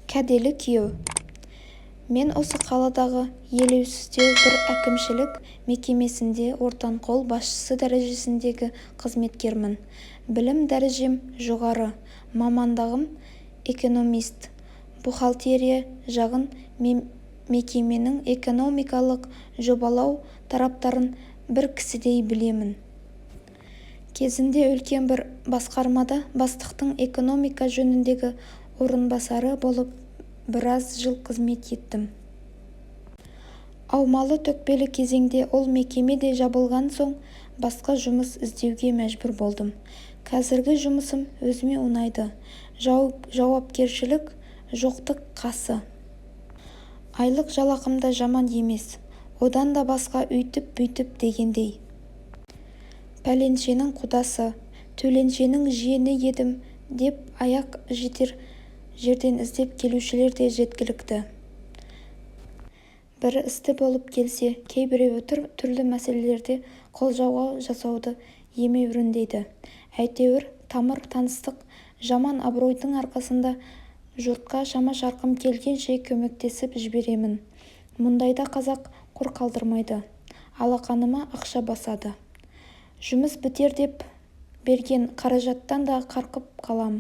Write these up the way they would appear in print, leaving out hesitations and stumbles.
Кәделі күйеу. Мен осы қаладағы елеусіздеу бір әкімшілік мекемесінде ортанқол басшысы дәрежесіндегі қызметкермін. Білім дәрежем жоғары, мамандығым экономист. Бухгалтерия жағын мекеменің экономикалық жобалау тараптарын бір кісідей білемін. Кезінде үлкен бір басқармада бастықтың экономика жөніндегі орынбасары болып біраз жыл қызмет еттім. Аумалы-төкпелі кезеңде ол мекеме де жабылған соң басқа жұмыс іздеуге мәжбүр болдым. Қазіргі жұмысым өзіме ұнайды. Жауапкершілік жоқтық қасы. Айлық жалақым да жаман емес. Одан да басқа үйтіп-бүйтіп дегендей. Пәленшенің құдасы, төленшенің жиені едім деп аяқ жетер жерден іздеп келушілер де жеткілікті. Бір істі болып келсе, кейбіреуі түрлі мәселелерде қолжауға жасауды емеуріндейді. Әйтеуір тамыр таныстық, жаман абыройдың арқасында жұртқа шама-шарқым келгенше көмектесіп жіберемін. Мұндайда қазақ құр қалдырмайды, алақаныма ақша басады. Жұмыс бітер деп берген қаражаттан да қарқып қалам.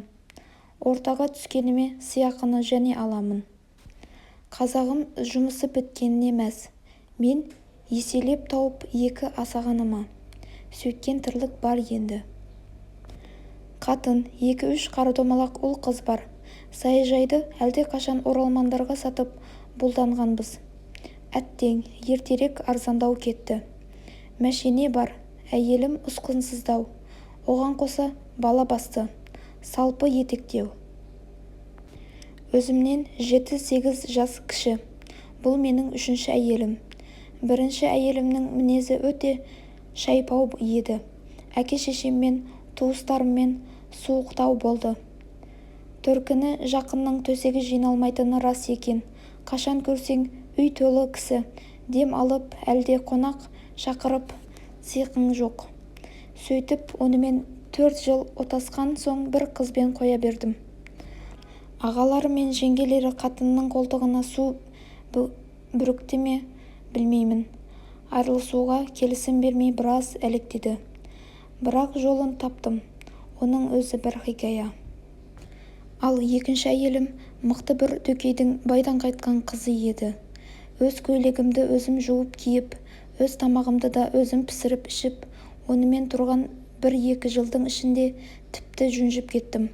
Ортаға түскеніме сыйақыны және аламын. Қазағым жұмысы біткеніне мәз. Мен еселеп тауып екі асағаныма. Сөйткен тірлік бар енді. Қатын, 2-3 қарадомалақ ұл қыз бар. Саяжайды әлде қашан оралмандарға сатып бұлданғанбыз. Әттең, ертерек арзандау кетті. Мәшине бар. Әйелім ұсқынсыздау, оған қоса бала басты, салпы етектеу. Өзімнен 7-8 жас кіші. Бұл менің 3-ші әйелім. Бірінші әйелімнің мінезі өте шайпау еді. Әке-шешеммен, туыстарыммен суықтау болды. Төркіні жақынның төсегі жиналмайтыны рас екен. Қашан көрсең үй толы кісі, дем алып әлде қонақ шақырып сиқың жоқ. Сөйтіп онымен 4 жыл отасқан соң бір қызбен қоя бердім. Ағалары мен жеңгелері қатынның қолтығына су бүрікті ме білмеймін. Айырылысуға келісім бермей біраз әлектеді. Бірақ жолын таптым. Оның өзі бір хикая. Ал екінші әйелім мықты бір дөкейдің байдан қайтқан қызы еді. Өз көйлегімді өзім жуып киіп, өз тамағымды да өзім пісіріп ішіп, онымен тұрған 1-2 жылдың ішінде тіпті жүнжіп кеттім.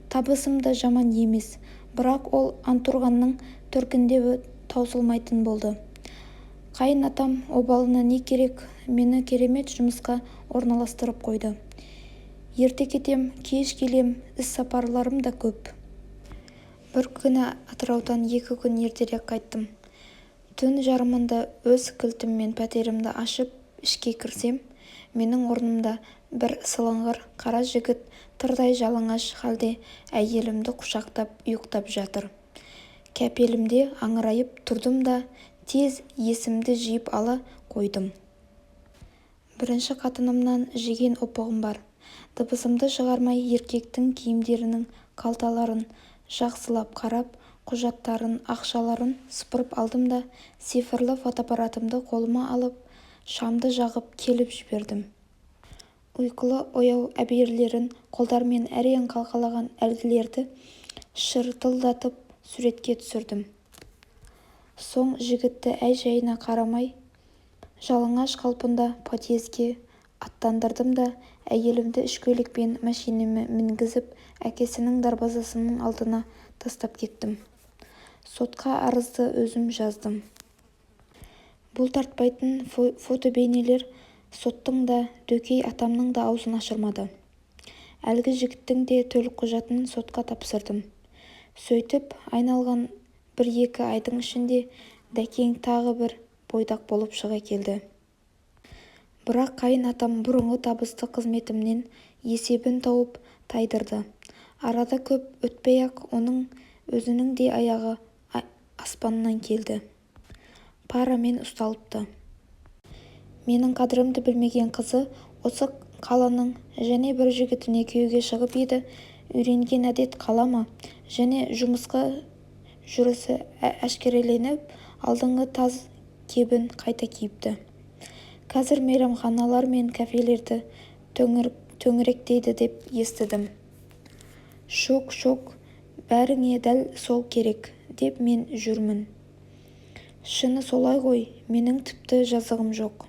Табысым да жаман емес, бірақ ол антұрғанның төркіндеуі таусылмайтын болды. Қайын атам обалына не керек, мені керемет жұмысқа орналастырып қойды. Ерте кетем, кеш келем, іс-сапарларым да көп. Бір күні Атыраудан 2 күн ертерек қайттым. Түн жарымында өз кілтіммен пәтерімді ашып, ішке кірсем, менің орнымда бір сылыңғыр қара жігіт тырдай жалаңаш халде әйелімді құшақтап ұйықтап жатыр. Кәпелімде аңырайып тұрдым да тез есімді жиып ала қойдым. Бірінші қатынымнан жеген опығым бар. Дыбысымды шығармай еркектің киімдерінің қалталарын жақсылап қарап, құжаттарын, ақшаларын сыпырып алдым да цифрлы фотоаппаратымды қолыма алып, шамды жағып келіп жібердім. Ұйқылы ояу әбиірлерін қолдармен әрең қалқалаған әлгілерді шыртылдатып суретке түсірдім. Соң жігітті әй-шайына қарамай, жалаңаш қалпында подъезге аттандырдым да әйелімді ішкөйлекпен машинеме мінгізіп, әкесінің дарбазасының алдына тастап кеттім. Сотқа арызды өзім жаздым. Бұл тартпайтын фотобейнелер соттың да, дөкей атамның да аузын ашырмады. Әлгі жігіттің де төлқұжатын сотқа тапсырдым. Сөйтіп, айналған 1-2 айдың ішінде дәкең тағы бір бойдақ болып шыға келді. Бірақ қайын атам бұрынғы табысты қызметімнен есебін тауып тайдырды. Арада көп өтпей-ақ оның өзінің де аяғы аспаннан келді. Парамен ұсталыпты. Менің қадірімді білмеген қызы осы қаланың және бір жігітіне күйеуге шығып еді. Үйренген әдет қала ма? Және жұмысқа жүрісі әшкереленіп, алдыңғы таз кебін қайта киіпті. Қазір мейрамханалар мен кафелерді төңіректейді деп естідім. Шок, бәріңе дәл сол керек, деп мен жүрмін. Шыны солай ғой, менің тіпті жазығым жоқ.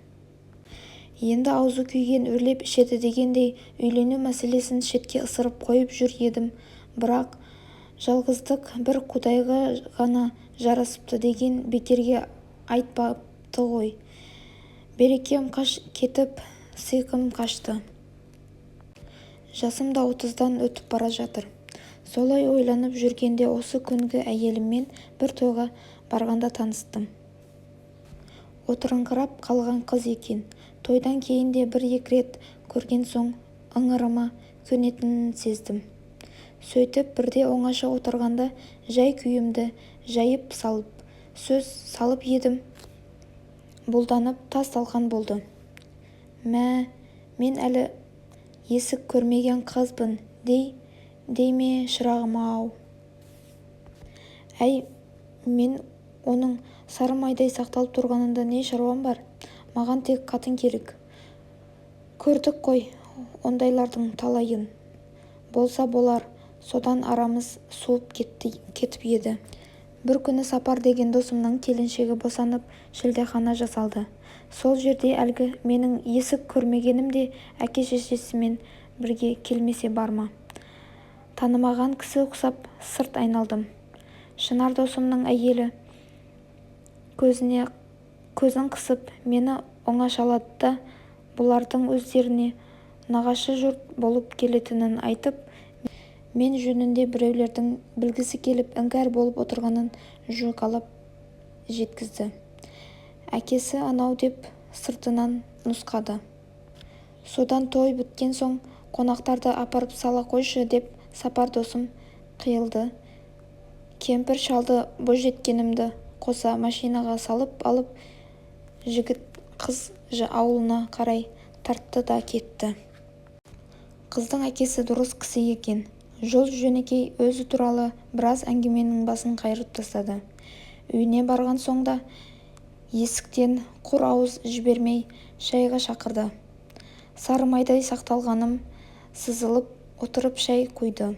Енді аузы күйген өрлеп ішеді дегендей үйлену мәселесін шетке ысырып қойып жүр едім, бірақ жалғыздық бір құдайға ғана жарасыпты деген бекерге айтпапты ғой. Берекем кетіп, сиқым қашты. Жасым да 30-дан өтіп бара жатыр. Солай ойланып жүргенде осы күнгі әйеліммен бір тойға барғанда таныстым. Отырыңқырап қалған қыз екен. Тойдан кейін де бір-екі рет көрген соң ыңырыма көнетінін сездім. Сөйтіп бірде оңаша отырғанда жай күйімді жайып салып, сөз салып едім. Бұлданып тас-талқан болды. Мен әлі есік көрмеген қызбын, дей ме шырағым-ау. Әй, мен оның сары майдай сақталып тұрғанында не шаруам бар? Маған тек қатын керек. Көрдік қой ондайлардың талайын. Болса болар, содан арамыз суып кетіп еді. Бір күні Сапар деген досымның келіншегі босанып, шілдехана жасалды. Сол жерде әлгі менің есік көрмегенім де әке-шешесімен бірге келмесе бар ма? Танымаған кісі ұқсап сырт айналдым. Шынар досымның әйелі көзін қысып мені оңашалады да бұлардың өздеріне нағашы жұрт болып келетінін айтып, мен жөнінде біреулердің білгісі келіп іңкәр болып отырғанын жұлқалап жеткізді. Әкесі анау деп сыртынан нұсқады. Содан той біткен соң қонақтарды апарып сала қойшы деп Сапар досым қиылды. Кемпір шалды бойжеткенімді қоса машинаға салып алып, жігіт қыз ауылына қарай тартты да кетті. Қыздың әкесі дұрыс кісі екен. Жол-жөнекей өзі туралы біраз әңгіменің басын қайырып тастады. Үйіне барған соң да есіктен құр ауыз жібермей шайға шақырды. Сары майдай сақталғаным сызылып отырып шай құйды.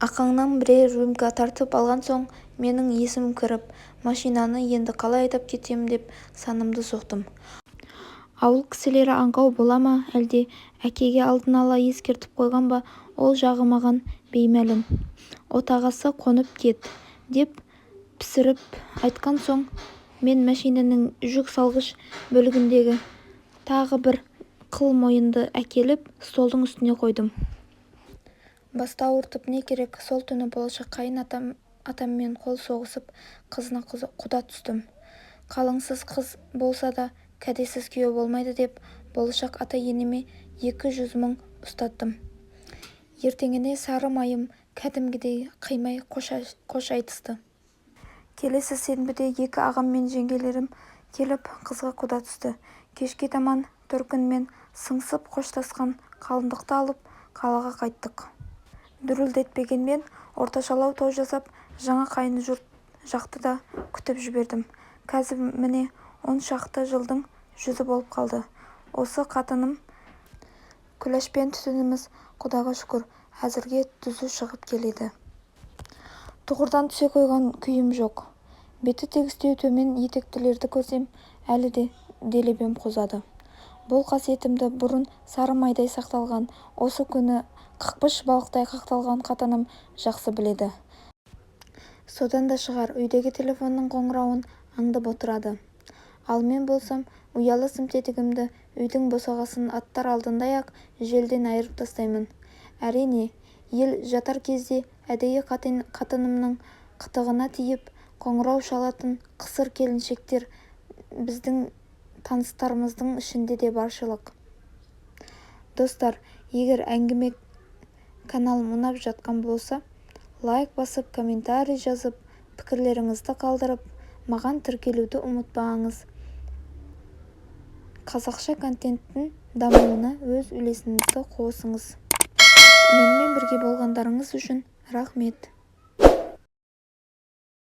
Ақаңнан бірер рюмка тартып алған соң менің есім кіріп, машинаны енді қалай айдап кетемін деп санымды соқтым. Ауыл кісілері аңқау бола ма, әлде әкеге алдын ала ескертіп қойған ба, ол жағы маған беймәлім. Отағасы қонып кет, деп пісіріп айтқан соң, мен машинаның жүк салғыш бөлігіндегі тағы бір қыл мойынды әкеліп столдың үстіне қойдым. Баста ауыртып не керек, сол түні болашақ қайын атаммен қол соғысып қызына құда түстім. Қалыңсыз қыз болса да кәдесіз күйеу болмайды деп болашақ ата-енеме 200 мың ұстаттым. Ертеңіне сары майым кәдімгідей қимай қош айтысты. Келесі сенбіде 2 ағам мен жеңгелерім келіп қызға құда түсті. Кешке таман төркінмен сыңсып қоштасқан қалыңдықты алып қалаға қайттық. Дүрілдетпегенмен орташалау той жасап, жаңа қайын жұрт жақты да күтіп жібердім. Қазір міне 10 шақты жылдың жүзі болып қалды. Осы қатыным күләшпен түтініміз құдаға шүкір әзірге түзу шығып келеді. Тұғырдан түсе қойған күйім жоқ. Беті тегістеу төмен етектілерді көрсем, әлі де делебем қозады. Бұл қасиетімді бұрын сары майдай сақталған, осы күні қықпыш балықтай қақталған қатыным жақсы біледі. Содан да шығар, үйдегі телефонның қоңырауын аңдып отырады. Ал мен болсам, ұялы сымтетігімді үйдің босағасын аттар алдындай-ақ желден айырып тастаймын. Әрине, ел жатар кезде әдейі қатынымның қытығына тиіп, қоңырау шалатын қысыр келіншектер біздің таныстарымыздың ішінде де баршылық. Достар, егер әңгіме каналым ұнап жатқан болса, лайк басып, комментарий жазып, пікірлеріңізді қалдырып, маған тіркелуді ұмытпаңыз. Қазақша контенттің дамуына өз үлесіңізді қосыңыз. Менімен бірге болғандарыңыз үшін рахмет.